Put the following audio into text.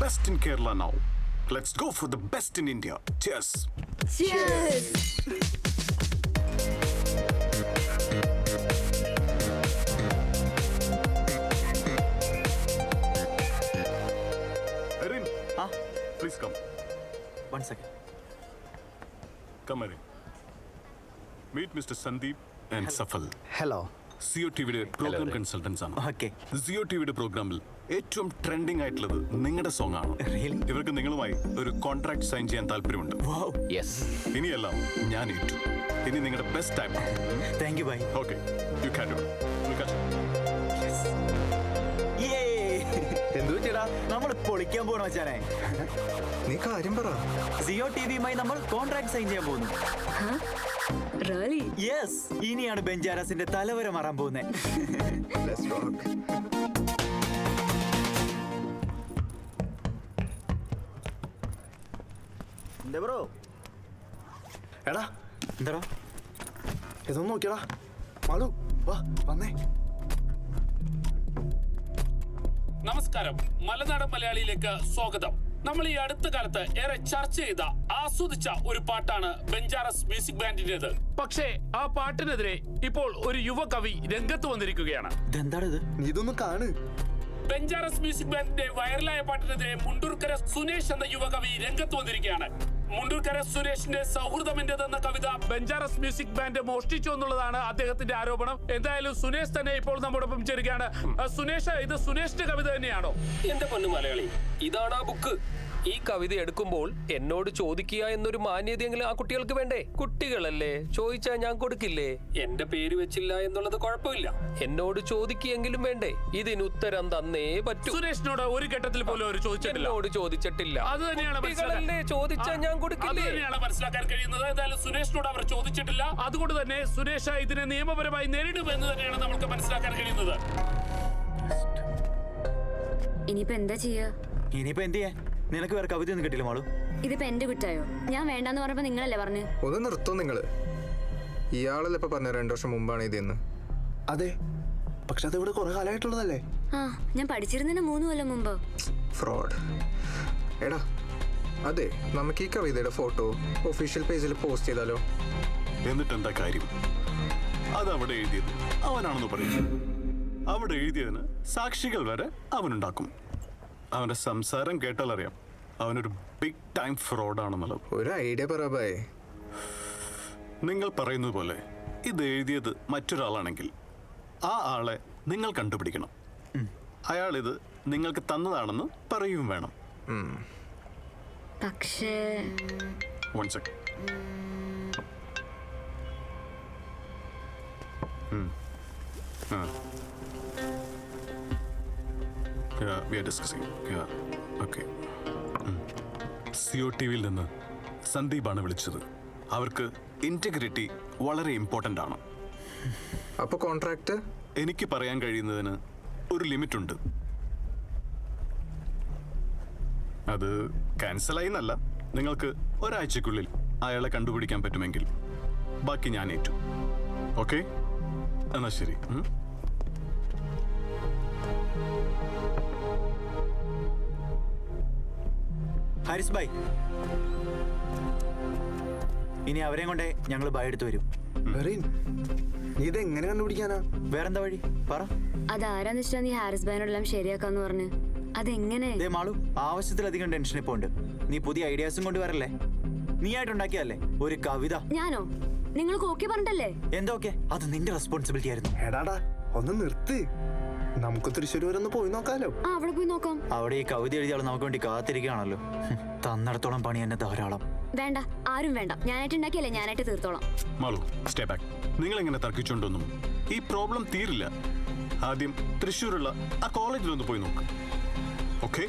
best in Kerala now. Let's go for the best in India. Cheers. Cheers. Erin, please come. 1 second. Come, Erin. Meet Mr. Sandeep and Safal. Hello CO ടിവിയുടെ programme consultants ആണ്. Okay. CO ടിവിയുടെ പ്രോഗ്രാമിൽ ഏറ്റവും trending ആയിട്ടുള്ളത് നിങ്ങളുടെ song ആണ്. Really? ഇവർക്ക് നിങ്ങളുമായി ഒരു കോൺട്രാക്ട് സൈൻ ചെയ്യാൻ താല്പര്യമുണ്ട്. Wow. യെസ് ഇനിയെല്ലാം ഞാൻ ഏറ്റു. ഇനി നിങ്ങളുടെ best time. Thank you, bye. Okay, you can do it. എന്തു പറ്റിയടാ? നമ്മൾ പൊളിക്കാൻ പോകണം മച്ചാനെ. നീ കാര്യം പറ. സിഒ ടിവിയുമായി നമ്മൾ കോൺട്രാക്ട് സൈൻ ചെയ്യാൻ പോകുന്നു. Really? യെസ്, ഇനിയാണ് ബെഞ്ചാരസിന്റെ തലവര മാറാൻ പോകുന്നത്. Let's rock. എന്താ ബ്രോ? എടാ എന്താ ഇതൊന്നും നോക്കിയടാ. മാളു വാ വന്നേ. നമസ്കാരം, മലനാടൻ മലയാളിയിലേക്ക് സ്വാഗതം. നമ്മൾ ഈ അടുത്ത കാലത്ത് ഏറെ ചർച്ച ചെയ്ത ആസ്വദിച്ച ഒരു പാട്ടാണ് ബെഞ്ചാറസ് മ്യൂസിക് ബാൻഡിന്റേത്. പക്ഷേ ആ പാട്ടിനെതിരെ ഇപ്പോൾ ഒരു യുവകവി രംഗത്ത് വന്നിരിക്കുകയാണ്. ഇതെന്താണിത്? നീ ഇതൊന്നും കാണ്. ബെഞ്ചാറസ് മ്യൂസിക് ബാൻഡിന്റെ വൈറലായ പാട്ടിനെതിരെ മുണ്ടൂർക്കര സുനേഷ് എന്ന യുവകവി രംഗത്ത് വന്നിരിക്കുകയാണ്. മുണ്ടൂർക്കര സുരേഷിന്റെ സൗഹൃദമിന്റേത് എന്ന കവിത ബെഞ്ചാറസ് മ്യൂസിക് ബാൻഡ് മോഷ്ടിച്ചു എന്നുള്ളതാണ് അദ്ദേഹത്തിന്റെ ആരോപണം. എന്തായാലും സുനേഷ് തന്നെ ഇപ്പോൾ നമ്മോടൊപ്പം ചേരുകയാണ്. സുനേഷ്, ഇത് സുനേഷിന്റെ കവിത തന്നെയാണോ? എന്റെ പൊന്നു മലയാളി, ഇതാണ് ആ ബുക്ക്. ഈ കവിത എടുക്കുമ്പോൾ എന്നോട് ചോദിക്കുക എന്നൊരു മാന്യതയെങ്കിലും ആ കുട്ടികൾക്ക് വേണ്ടേ? കുട്ടികളല്ലേ, ചോദിച്ചാൽ ഞാൻ കൊടുക്കില്ലേ? എന്റെ പേര് വെച്ചില്ല എന്നുള്ളത് കുഴപ്പമില്ല, എന്നോട് ചോദിക്കുകയെങ്കിലും വേണ്ടേ? ഇതിന് ഉത്തരം തന്നേ പറ്റൂ. സുരേഷിനോട് ഒരു ഘട്ടത്തിൽ പോലും അവർ ചോദിച്ചിട്ടില്ല. എന്നോട് ചോദിച്ചിട്ടില്ല. അത് തന്നെയാണ് ചോദിച്ചാൽ ഞാൻ കൊടുക്കില്ലേ? മനസ്സിലാക്കാൻ കഴിയുന്നത്. എന്തായാലും സുരേഷിനോട് അവർ ചോദിച്ചിട്ടില്ല. അതുകൊണ്ട് തന്നെ സുരേഷ് ഇതിനെ നിയമപരമായി നേരിടുമെന്ന് തന്നെയാണ് നമുക്ക് മനസ്സിലാക്കാൻ കഴിയുന്നത്. ഇനിയിപ്പോ എന്താ ചെയ്യാ? ഇനിയിപ്പോ എന്ത് ചെയ്യാൻ? നിനക്ക് വേറെ കവിത ഒന്നും കിട്ടില്ല മാളു. ഇതിപ്പോ എന്റെ കുറ്റായോ? ഞാൻ വേണ്ടാന്ന് പറഞ്ഞപ്പോ നിങ്ങളല്ലേ പറഞ്ഞു? ഒന്ന് നിർത്തോ നിങ്ങള്. ഇയാളല്ലേ ഇപ്പൊ പറഞ്ഞ 2 വർഷം മുമ്പാണ് ഇതെന്ന്. അതെ, പക്ഷെ അതിവിടെ കുറെ കാലമായിട്ടുള്ളതല്ലേ. ആ, ഞാൻ പഠിച്ചിരുന്നതിന് 3 കൊല്ലം മുമ്പ്. ഫ്രോഡ്. എടാ അതെ, നമുക്ക് ഈ കവിതയുടെ ഫോട്ടോ ഒഫീഷ്യൽ പേജിൽ പോസ്റ്റ് ചെയ്താലോ? എന്നിട്ട് എന്താ കാര്യം? അത് അവിടെ എഴുതിയത് അവനാണെന്ന് പറയും. അവിടെ എഴുതിയതിന് സാക്ഷികൾ വരെ അവനുണ്ടാക്കും. അവന്റെ സംസാരം കേട്ടാൽ അറിയാം അവനൊരു ബിഗ് ടൈം ഫ്രോഡാണെന്നുള്ളത്. ഒരു ഐഡിയ പറ ബായ്. നിങ്ങൾ പറയുന്നത് പോലെ ഇത് എഴുതിയത് മറ്റൊരാളാണെങ്കിൽ ആ ആളെ നിങ്ങൾ കണ്ടുപിടിക്കണം. അയാൾ ഇത് നിങ്ങൾക്ക് തന്നതാണെന്ന് പറയുകയും വേണം. പക്ഷേ One second. Yeah, we are discussing. Yeah, okay. CO ടിവിയിൽ നിന്ന് സന്ദീപാണ് വിളിച്ചത്. അവർക്ക് ഇന്റഗ്രിറ്റി വളരെ ഇമ്പോർട്ടൻ്റ് ആണ്. അപ്പൊ കോൺട്രാക്ട്? എനിക്ക് പറയാൻ കഴിയുന്നതിന് ഒരു ലിമിറ്റ് ഉണ്ട്. അത് ക്യാൻസലായി എന്നല്ല, നിങ്ങൾക്ക് ഒരാഴ്ചക്കുള്ളിൽ അയാളെ കണ്ടുപിടിക്കാൻ പറ്റുമെങ്കിൽ ബാക്കി ഞാൻ ഏറ്റു. ഓക്കെ, എന്നാ ശരി. ഹാരിസ് ബൈ, ഇനി അവരെയും കൊണ്ടേ ഞങ്ങൾ ബൈ എടുത്ത് വരും. മെറീൻ, നീ ഇത് എങ്ങനെ കണ്ടുപിടിക്കാനാ? വേറെന്താ വഴി പറ. അതാരാന്ന് വെച്ചാ നീ ഹാരിസ് ബൈനോടെല്ലാം ശരിയാക്കാന്ന് പറഞ്ഞു. അതെങ്ങനെ? ദേ മാളു, ആവശ്യത്തിലധികം ടെൻഷൻ ഇപ്പൊ ഉണ്ട്. നീ പുതിയ ഐഡിയാസും കൊണ്ട് വരല്ലേ? നീ ആയിട്ടുണ്ടാക്കിയല്ലേ ഒരു കവിത? ഞാനോ? നിങ്ങൾക്ക് ഓക്കെ പറഞ്ഞിട്ടല്ലേ? എന്തൊക്കെ? അത് നിന്റെ റെസ്പോൺസിബിലിറ്റി ആയിരുന്നു. എടാടാ ഒന്ന് നിർത്ത്. നമുക്ക് തൃശ്ശൂർ വരെ ഒന്ന് പോയി നോക്കാലോ. ആ, അവിടെ പോയി നോക്കാം. അവിടെ ഈ കവിത എഴുതിയാൾ നമുക്ക് വേണ്ടി കാത്തിരിക്കുകയാണല്ലോ. തന്നിടത്തോളം പണി എന്നെ ധാരാളം. വേണ്ട, ആരും വേണ്ട. ഞാനായിട്ട് ഉണ്ടാക്കിയല്ലേ, ഞാനായിട്ട് തീർത്തോളാം. Malu, stay back. നിങ്ങൾ എങ്ങനെ തർക്കിച്ചുകൊണ്ടൊന്നും ഈ പ്രോബ്ലം തീരില്ല. ആദ്യം തൃശ്ശൂരുള്ള ആ കോളേജിലൊന്ന് പോയി നോക്ക്. ഓക്കെ?